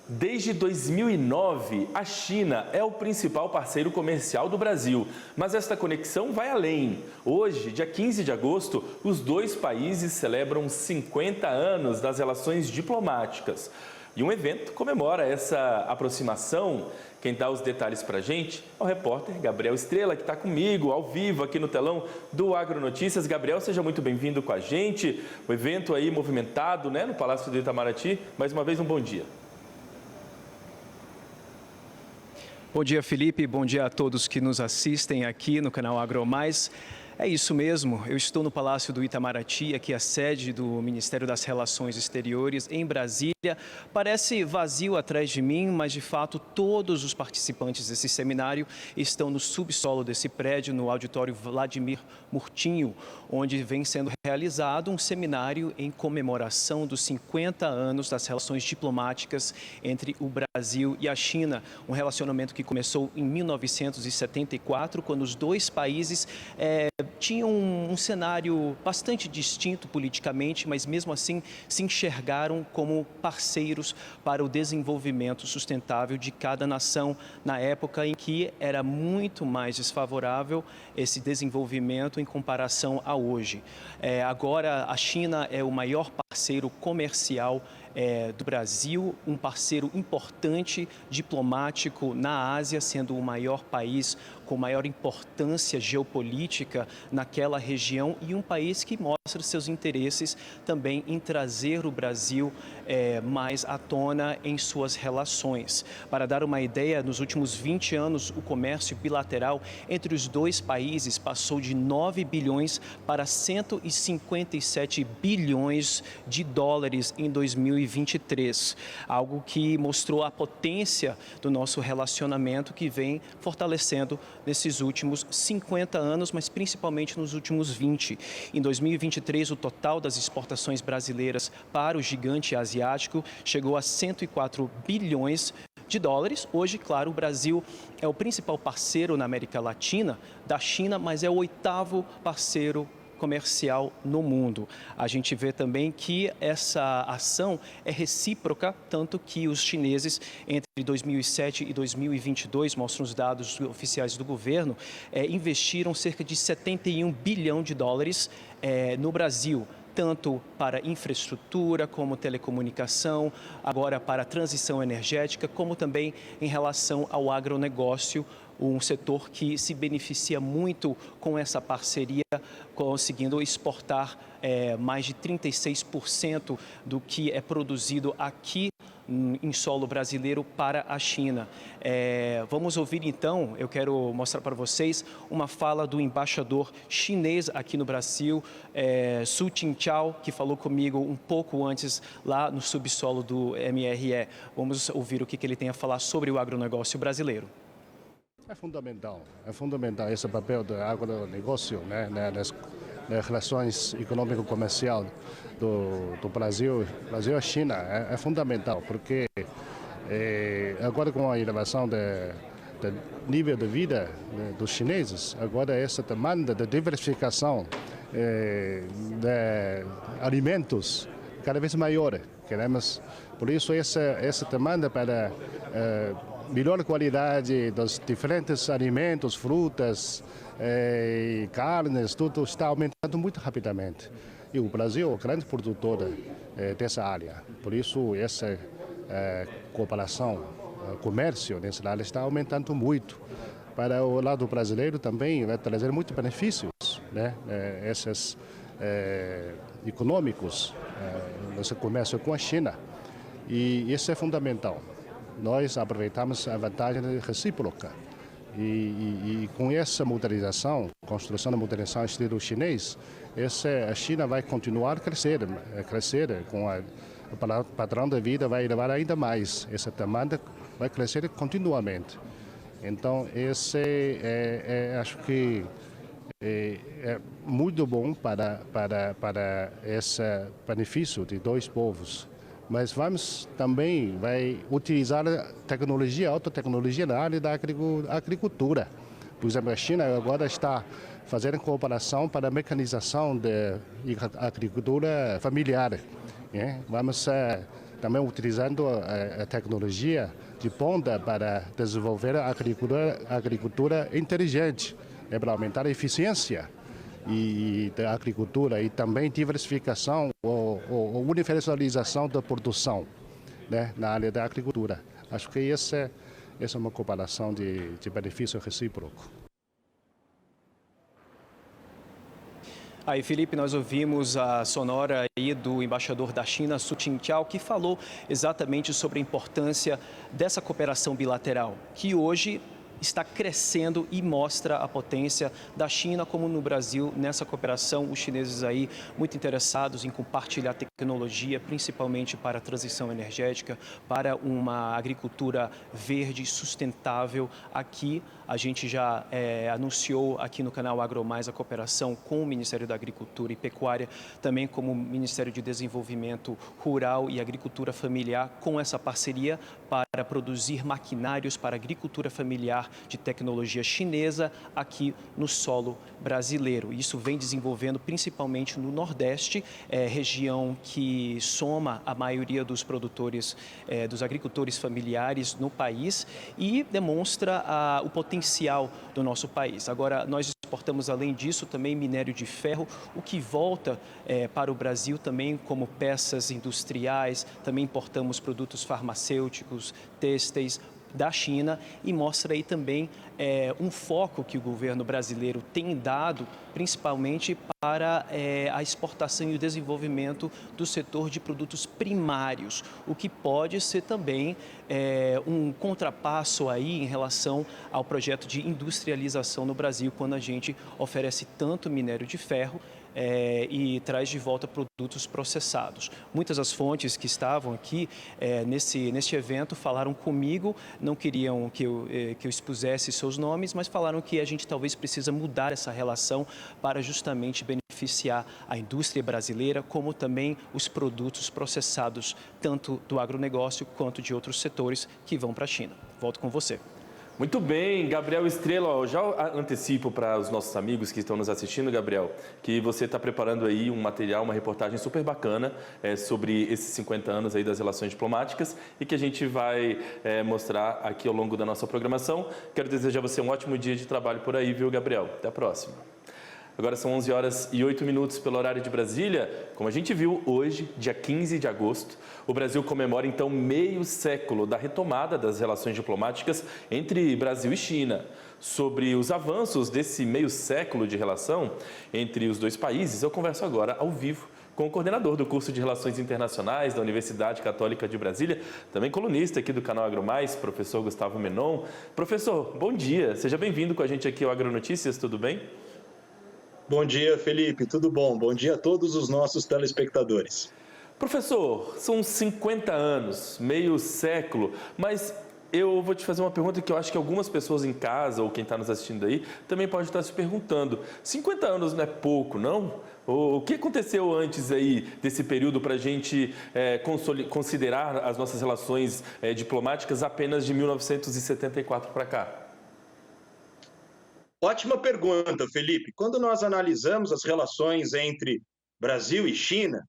Desde 2009, a China é o principal parceiro comercial do Brasil, mas esta conexão vai além. Hoje, dia 15 de agosto, os dois países celebram 50 anos das relações diplomáticas. E um evento comemora essa aproximação. Quem dá os detalhes para a gente é o repórter Gabriel Estrela, que está comigo, ao vivo, aqui no telão do Agronotícias. Gabriel, seja muito bem-vindo com a gente. O evento aí movimentado, né, no Palácio do Itamaraty. Mais uma vez, um bom dia. Bom dia, Felipe. Bom dia a todos que nos assistem aqui no canal AgroMais. É isso mesmo, eu estou no Palácio do Itamaraty, aqui a sede do Ministério das Relações Exteriores, em Brasília. Parece vazio atrás de mim, mas de fato todos os participantes desse seminário estão no subsolo desse prédio, no auditório Vladimir Murtinho, onde vem sendo realizado um seminário em comemoração dos 50 anos das relações diplomáticas entre o Brasil e a China. Um relacionamento que começou em 1974, quando os dois países tinham um cenário bastante distinto politicamente, mas mesmo assim se enxergaram como parceiros para o desenvolvimento sustentável de cada nação, na época em que era muito mais desfavorável esse desenvolvimento em comparação a hoje. Agora a China é o maior parceiro comercial do Brasil, um parceiro importante diplomático na Ásia, sendo o maior país com maior importância geopolítica naquela região e um país que mostra seus interesses também em trazer o Brasil mais à tona em suas relações. Para dar uma ideia, nos últimos 20 anos, o comércio bilateral entre os dois países passou de 9 bilhões para 157 bilhões de dólares em 2023, algo que mostrou a potência do nosso relacionamento que vem fortalecendo nesses últimos 50 anos, mas principalmente nos últimos 20. Em 2023, o total das exportações brasileiras para o gigante asiático chegou a 104 bilhões de dólares. Hoje, claro, o Brasil é o principal parceiro na América Latina da China, mas é o 8º parceiro comercial no mundo. A gente vê também que essa ação é recíproca, tanto que os chineses, entre 2007 e 2022, mostram os dados oficiais do governo, investiram cerca de 71 bilhão de dólares no Brasil, tanto para infraestrutura, como telecomunicação, agora para a transição energética, como também em relação ao agronegócio, um setor que se beneficia muito com essa parceria, conseguindo exportar mais de 36% do que é produzido aqui em solo brasileiro para a China. Vamos ouvir então, eu quero mostrar para vocês uma fala do embaixador chinês aqui no Brasil, Su Qingqiao, que falou comigo um pouco antes lá no subsolo do MRE. Vamos ouvir o que ele tem a falar sobre o agronegócio brasileiro. É fundamental esse papel do agronegócio, né, nas relações econômico-comercial do Brasil e a China. É fundamental, porque agora com a elevação do nível de vida dos chineses, agora essa demanda de diversificação de alimentos cada vez maior. Por isso essa demanda para melhor qualidade dos diferentes alimentos, frutas, carnes, tudo está aumentando muito rapidamente. E o Brasil é o grande produtor dessa área. Por isso, essa cooperação, comércio nessa área está aumentando muito. Para o lado brasileiro também vai trazer muitos benefícios, né? Esses econômicos, nesse comércio com a China. E isso é fundamental. Nós aproveitamos a vantagem recíproca e com essa modernização, construção da modernização estilo chinês, a China vai continuar a crescer com o padrão de vida vai elevar ainda mais, essa demanda vai crescer continuamente. Então acho que é muito bom para esse benefício de dois povos. Mas vamos também utilizar alta tecnologia na área da agricultura. Por exemplo, a China agora está fazendo cooperação para a mecanização da agricultura familiar. Vamos também utilizando a tecnologia de ponta para desenvolver a agricultura inteligente, para aumentar a eficiência da agricultura e também diversificação ou universalização da produção, né, na área da agricultura. Acho que essa é uma comparação de benefício recíproco. Aí, Felipe, nós ouvimos a sonora aí do embaixador da China, Su Qingqiao, que falou exatamente sobre a importância dessa cooperação bilateral, que hoje está crescendo e mostra a potência da China, como no Brasil, nessa cooperação, os chineses aí muito interessados em compartilhar tecnologia, principalmente para a transição energética, para uma agricultura verde e sustentável. Aqui, a gente já anunciou aqui no canal AgroMais a cooperação com o Ministério da Agricultura e Pecuária, também como o Ministério de Desenvolvimento Rural e Agricultura Familiar, com essa parceria para produzir maquinários para agricultura familiar de tecnologia chinesa aqui no solo brasileiro. Isso vem desenvolvendo principalmente no Nordeste, região que soma a maioria dos produtores, dos agricultores familiares no país e demonstra o potencial do nosso país. Agora, nós exportamos, além disso, também minério de ferro, o que volta para o Brasil também como peças industriais, também importamos produtos farmacêuticos, têxteis da China e mostra aí também um foco que o governo brasileiro tem dado, principalmente para a exportação e o desenvolvimento do setor de produtos primários, o que pode ser também um contrapasso aí em relação ao projeto de industrialização no Brasil, quando a gente oferece tanto minério de ferro e traz de volta produtos processados. Muitas das fontes que estavam aqui neste evento falaram comigo, não queriam que eu expusesse seus nomes, mas falaram que a gente talvez precisa mudar essa relação para justamente beneficiar a indústria brasileira, como também os produtos processados, tanto do agronegócio quanto de outros setores que vão para a China. Volto com você. Muito bem, Gabriel Estrela, eu já antecipo para os nossos amigos que estão nos assistindo, Gabriel, que você está preparando aí um material, uma reportagem super bacana sobre esses 50 anos aí das relações diplomáticas e que a gente vai mostrar aqui ao longo da nossa programação. Quero desejar a você um ótimo dia de trabalho por aí, viu, Gabriel? Até a próxima. Agora são 11 horas e 8 minutos pelo horário de Brasília. Como a gente viu hoje, dia 15 de agosto, o Brasil comemora então meio século da retomada das relações diplomáticas entre Brasil e China. Sobre os avanços desse meio século de relação entre os dois países, eu converso agora ao vivo com o coordenador do curso de Relações Internacionais da Universidade Católica de Brasília, também colunista aqui do canal AgroMais, professor Gustavo Menon. Professor, bom dia, seja bem-vindo com a gente aqui ao Agronotícias, tudo bem? Bom dia, Felipe, tudo bom? Bom dia a todos os nossos telespectadores. Professor, são 50 anos, meio século, mas eu vou te fazer uma pergunta que eu acho que algumas pessoas em casa, ou quem está nos assistindo aí, também pode estar se perguntando. 50 anos não é pouco, não? O que aconteceu antes aí desse período para a gente considerar as nossas relações diplomáticas apenas de 1974 para cá? Ótima pergunta, Felipe. Quando nós analisamos as relações entre Brasil e China,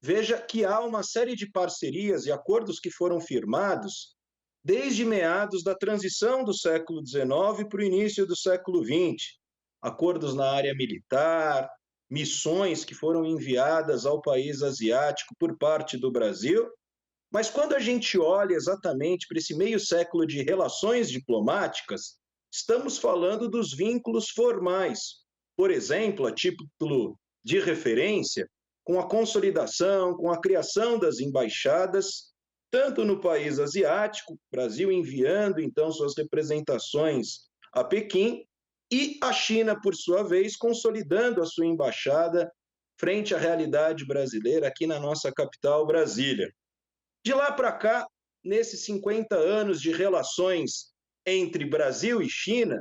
veja que há uma série de parcerias e acordos que foram firmados desde meados da transição do século XIX para o início do século XX. Acordos na área militar, missões que foram enviadas ao país asiático por parte do Brasil. Mas quando a gente olha exatamente para esse meio século de relações diplomáticas, estamos falando dos vínculos formais. Por exemplo, a título de referência, com a consolidação, com a criação das embaixadas, tanto no país asiático, Brasil enviando então suas representações a Pequim, e a China, por sua vez, consolidando a sua embaixada frente à realidade brasileira aqui na nossa capital, Brasília. De lá para cá, nesses 50 anos de relações entre Brasil e China,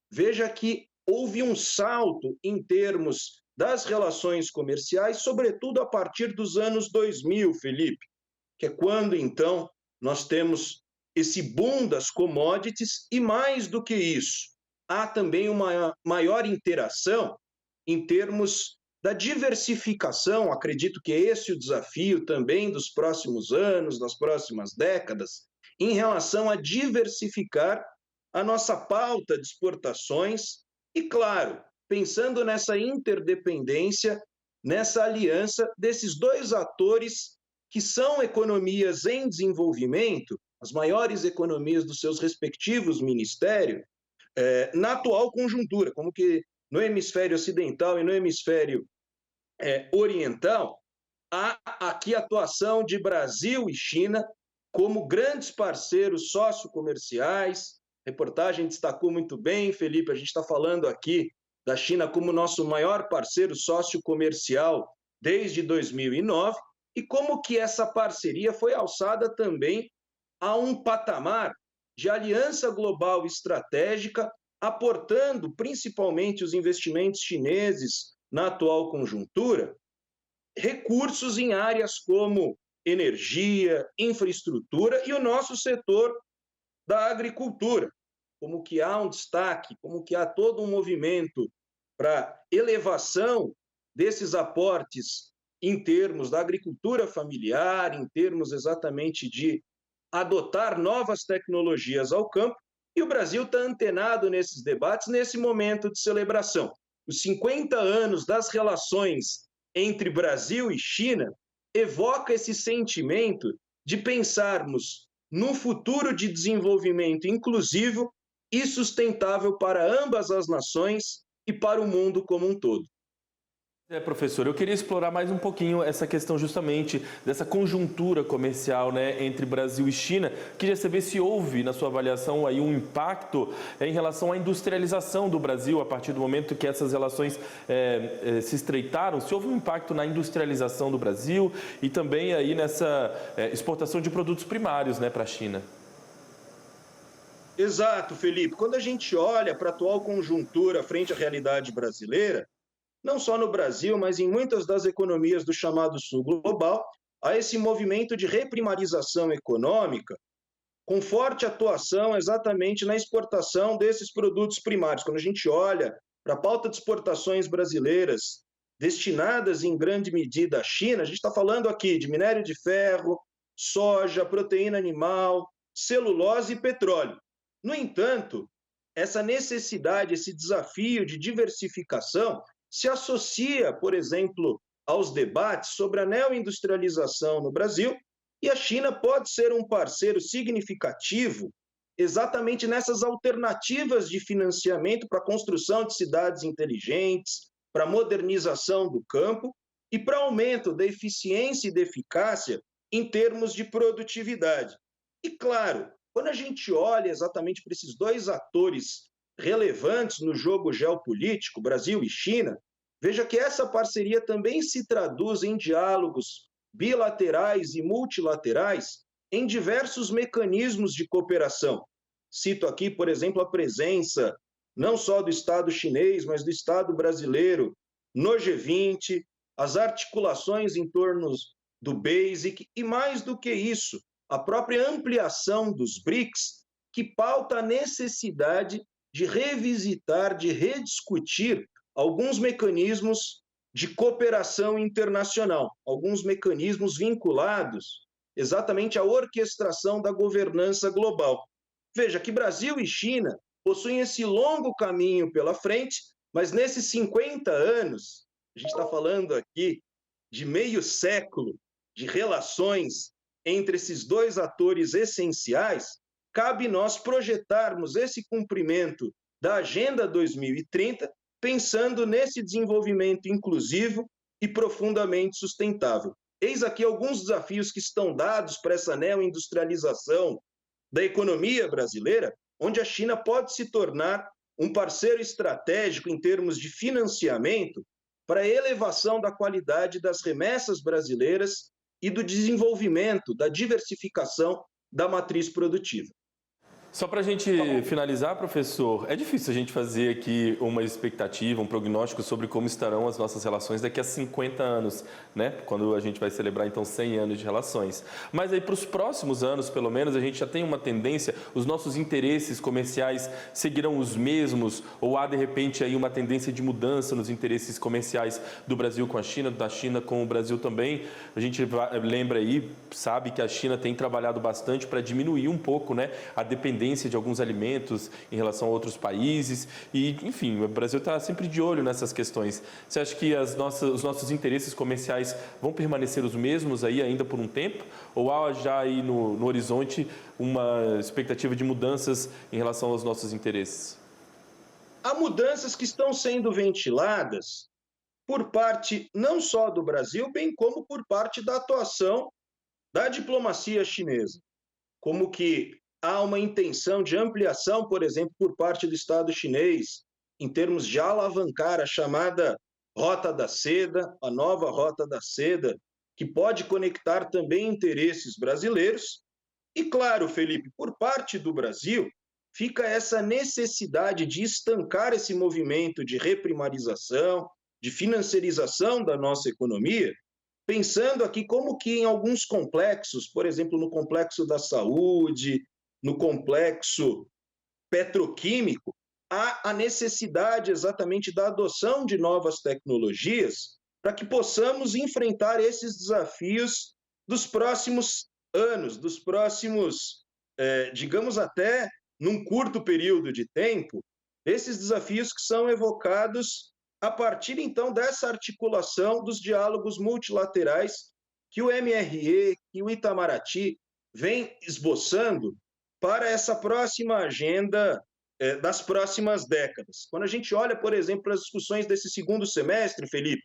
veja que houve um salto em termos das relações comerciais, sobretudo a partir dos anos 2000, Felipe, que é quando, então, nós temos esse boom das commodities e, mais do que isso, há também uma maior interação em termos da diversificação, acredito que esse é o desafio também dos próximos anos, das próximas décadas, em relação a diversificar a nossa pauta de exportações e, claro, pensando nessa interdependência, nessa aliança desses dois atores que são economias em desenvolvimento, as maiores economias dos seus respectivos ministérios, na atual conjuntura, como que no hemisfério ocidental e no hemisfério oriental, há aqui a atuação de Brasil e China como grandes parceiros sociocomerciais. A reportagem destacou muito bem, Felipe, a gente está falando aqui da China como nosso maior parceiro sociocomercial desde 2009, e como que essa parceria foi alçada também a um patamar de aliança global estratégica, aportando principalmente os investimentos chineses na atual conjuntura, recursos em áreas como energia, infraestrutura e o nosso setor da agricultura, como que há um destaque, como que há todo um movimento para elevação desses aportes em termos da agricultura familiar, em termos exatamente de adotar novas tecnologias ao campo, e o Brasil está antenado nesses debates, nesse momento de celebração. Os 50 anos das relações entre Brasil e China evoca esse sentimento de pensarmos num futuro de desenvolvimento inclusivo e sustentável para ambas as nações e para o mundo como um todo. Professor, eu queria explorar mais um pouquinho essa questão justamente dessa conjuntura comercial, né, entre Brasil e China. Queria saber se houve, na sua avaliação, aí um impacto em relação à industrialização do Brasil a partir do momento que essas relações se estreitaram, se houve um impacto na industrialização do Brasil e também aí nessa exportação de produtos primários, né, para a China. Exato, Felipe. Quando a gente olha para a atual conjuntura frente à realidade brasileira, não só no Brasil, mas em muitas das economias do chamado Sul Global, há esse movimento de reprimarização econômica, com forte atuação exatamente na exportação desses produtos primários. Quando a gente olha para a pauta de exportações brasileiras destinadas em grande medida à China, a gente está falando aqui de minério de ferro, soja, proteína animal, celulose e petróleo. No entanto, essa necessidade, esse desafio de diversificação se associa, por exemplo, aos debates sobre a neoindustrialização no Brasil, e a China pode ser um parceiro significativo exatamente nessas alternativas de financiamento para a construção de cidades inteligentes, para a modernização do campo e para aumento da eficiência e da eficácia em termos de produtividade. E, claro, quando a gente olha exatamente para esses dois atores relevantes no jogo geopolítico, Brasil e China, veja que essa parceria também se traduz em diálogos bilaterais e multilaterais em diversos mecanismos de cooperação. Cito aqui, por exemplo, a presença não só do Estado chinês, mas do Estado brasileiro no G20, as articulações em torno do BASIC e, mais do que isso, a própria ampliação dos BRICS, que pauta a necessidade de revisitar, de rediscutir alguns mecanismos de cooperação internacional, alguns mecanismos vinculados exatamente à orquestração da governança global. Veja que Brasil e China possuem esse longo caminho pela frente, mas nesses 50 anos, a gente está falando aqui de meio século de relações entre esses dois atores essenciais, cabe nós projetarmos esse cumprimento da Agenda 2030, pensando nesse desenvolvimento inclusivo e profundamente sustentável. Eis aqui alguns desafios que estão dados para essa neoindustrialização da economia brasileira, onde a China pode se tornar um parceiro estratégico em termos de financiamento para a elevação da qualidade das remessas brasileiras e do desenvolvimento, da diversificação da matriz produtiva. Só para a gente finalizar, professor, é difícil a gente fazer aqui uma expectativa, um prognóstico sobre como estarão as nossas relações daqui a 50 anos, né? Quando a gente vai celebrar, então, 100 anos de relações. Mas aí, para os próximos anos, pelo menos, a gente já tem uma tendência, os nossos interesses comerciais seguirão os mesmos, ou há, de repente, aí uma tendência de mudança nos interesses comerciais do Brasil com a China, da China com o Brasil também. A gente lembra aí, sabe que a China tem trabalhado bastante para diminuir um pouco, né, a dependência de alguns alimentos em relação a outros países e, enfim, o Brasil está sempre de olho nessas questões. Você acha que os nossos interesses comerciais vão permanecer os mesmos aí ainda por um tempo? Ou há já aí no horizonte uma expectativa de mudanças em relação aos nossos interesses? Há mudanças que estão sendo ventiladas por parte não só do Brasil, bem como por parte da atuação da diplomacia chinesa. Como que há uma intenção de ampliação, por exemplo, por parte do Estado chinês, em termos de alavancar a chamada Rota da Seda, a nova Rota da Seda, que pode conectar também interesses brasileiros. E, claro, Felipe, por parte do Brasil, fica essa necessidade de estancar esse movimento de reprimarização, de financiarização da nossa economia, pensando aqui como que em alguns complexos, por exemplo, no complexo da saúde, no complexo petroquímico, há a necessidade exatamente da adoção de novas tecnologias para que possamos enfrentar esses desafios dos próximos anos, dos próximos, digamos até num curto período de tempo, esses desafios que são evocados a partir então dessa articulação dos diálogos multilaterais que o MRE, que o Itamaraty vem esboçando para essa próxima agenda das próximas décadas. Quando a gente olha, por exemplo, as discussões desse segundo semestre, Felipe,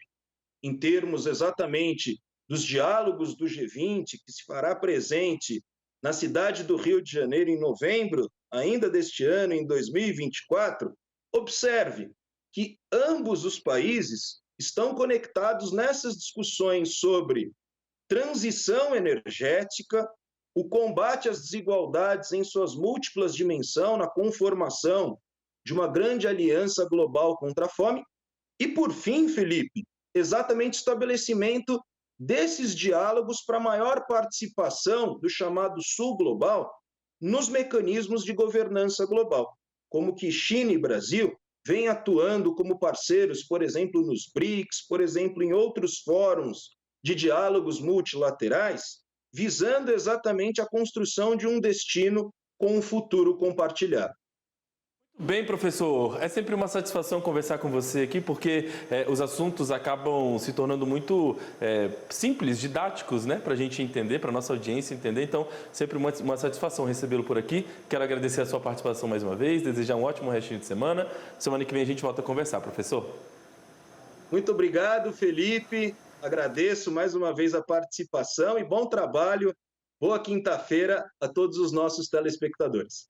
em termos exatamente dos diálogos do G20, que se fará presente na cidade do Rio de Janeiro em novembro, ainda deste ano, em 2024, observe que ambos os países estão conectados nessas discussões sobre transição energética, o combate às desigualdades em suas múltiplas dimensões, na conformação de uma grande aliança global contra a fome, e, por fim, Felipe, exatamente o estabelecimento desses diálogos para maior participação do chamado Sul Global nos mecanismos de governança global, como que China e Brasil vêm atuando como parceiros, por exemplo, nos BRICS, por exemplo, em outros fóruns de diálogos multilaterais, visando exatamente a construção de um destino com um futuro compartilhado. Bem, professor, é sempre uma satisfação conversar com você aqui, porque os assuntos acabam se tornando muito simples, didáticos, né, para a gente entender, para a nossa audiência entender. Então, sempre uma satisfação recebê-lo por aqui. Quero agradecer a sua participação mais uma vez, desejar um ótimo restinho de semana. Semana que vem a gente volta a conversar, professor. Muito obrigado, Felipe. Agradeço mais uma vez a participação e bom trabalho. Boa quinta-feira a todos os nossos telespectadores.